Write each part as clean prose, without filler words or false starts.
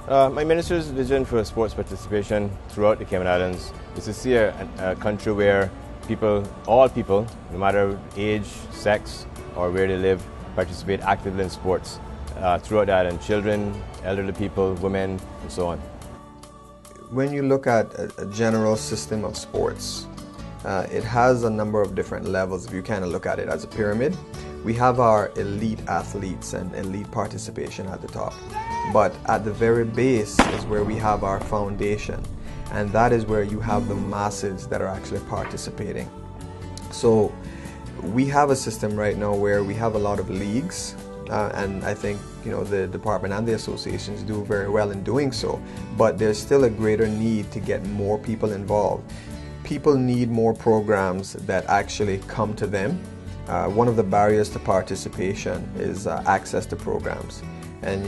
My minister's vision for sports participation throughout the Cayman Islands is to see a country where all people, no matter age, sex, or where they live, participate actively in sports throughout the island. Children, elderly people, women, and so on. When you look at a general system of sports, it has a number of different levels if you kind of look at it as a pyramid. We have our elite athletes and elite participation at the top. But at the very base is where we have our foundation. And that is where you have the masses that are actually participating. So we have a system right now where we have a lot of leagues. And I think the department and the associations do very well in doing so. But there's still a greater need to get more people involved. People need more programs that actually come to them. One of the barriers to participation is access to programs. And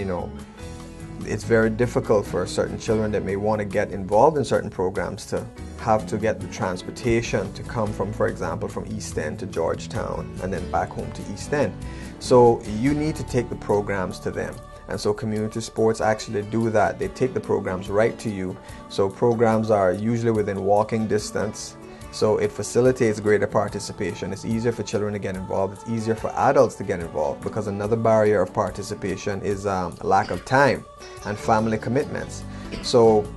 it's very difficult for certain children that may want to get involved in certain programs to have to get the transportation to come from, for example, from East End to Georgetown and then back home to East End. So you need to take the programs to them. And so community sports actually do that. They take the programs right to you. So programs are usually within walking distance. So it facilitates greater participation. It's easier for children to get involved. It's easier for adults to get involved because another barrier of participation is lack of time and family commitments. So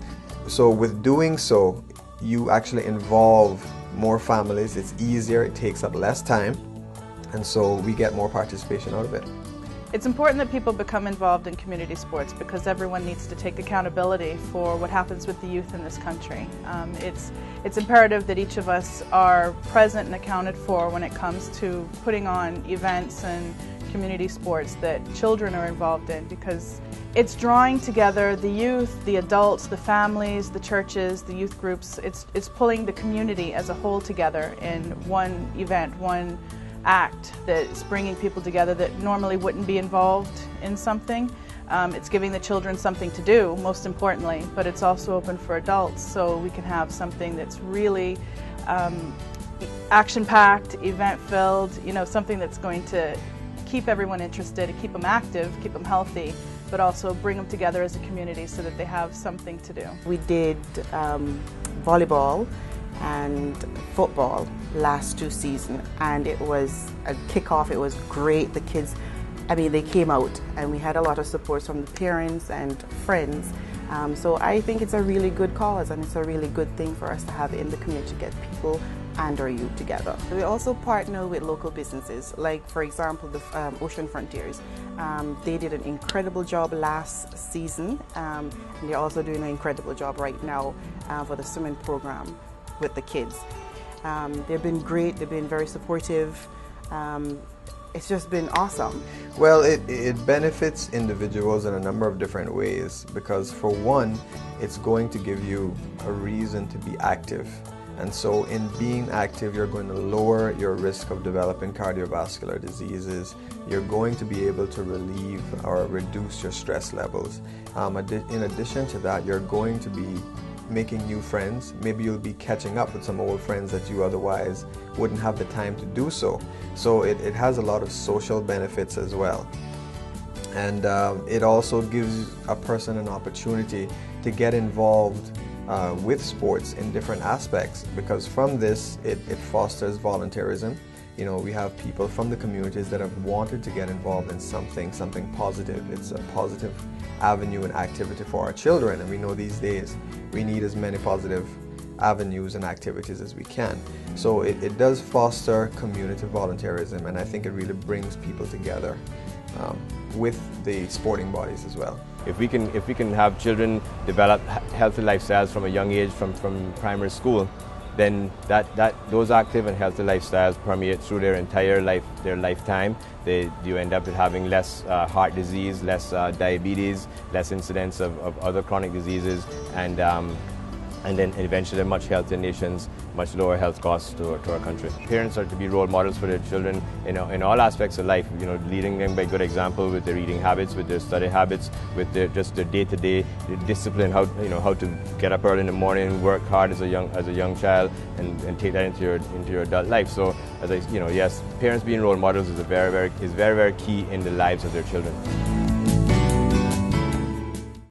with doing so, you actually involve more families. It's easier, it takes up less time, and so we get more participation out of it. It's important that people become involved in community sports because everyone needs to take accountability for what happens with the youth in this country. It's imperative that each of us are present and accounted for when it comes to putting on events and community sports that children are involved in, because it's drawing together the youth, the adults, the families, the churches, the youth groups. It's pulling the community as a whole together in one event, one act that's bringing people together that normally wouldn't be involved in something. It's giving the children something to do, most importantly, but it's also open for adults, so we can have something that's really action-packed, event-filled, something that's going to keep everyone interested, keep them active, keep them healthy, but also bring them together as a community so that they have something to do. We did volleyball and football last 2 seasons, and it was a kickoff. It was great. The kids, they came out and we had a lot of support from the parents and friends. So I think it's a really good cause, and it's a really good thing for us to have in the community to get people and our youth together. We also partner with local businesses, like for example the Ocean Frontiers. They did an incredible job last season, and they're also doing an incredible job right now for the swimming program with the kids. They've been great, they've been very supportive. It's just been awesome. Well, it benefits individuals in a number of different ways, because for one, it's going to give you a reason to be active. And so in being active, you're going to lower your risk of developing cardiovascular diseases. You're going to be able to relieve or reduce your stress levels. In addition to that, you're going to be making new friends. Maybe you'll be catching up with some old friends that you otherwise wouldn't have the time to do so. So it has a lot of social benefits as well. And it also gives a person an opportunity to get involved with sports in different aspects, because from this it fosters volunteerism. We have people from the communities that have wanted to get involved in something positive. It's a positive avenue and activity for our children, and we know these days we need as many positive avenues and activities as we can. So it does foster community volunteerism, and I think it really brings people together with the sporting bodies as well. If we can have children develop healthy lifestyles from a young age, from primary school, then those active and healthy lifestyles permeate through their entire lifetime. You end up with having less heart disease, less diabetes, less incidence of other chronic diseases, and then eventually much healthier nations, much lower health costs to our country. Parents are to be role models for their children in all aspects of life, leading them by good example with their eating habits, with their study habits, with their day-to-day discipline, how to get up early in the morning, work hard as a young child, and take that into your adult life. So yes, parents being role models is very, very key in the lives of their children.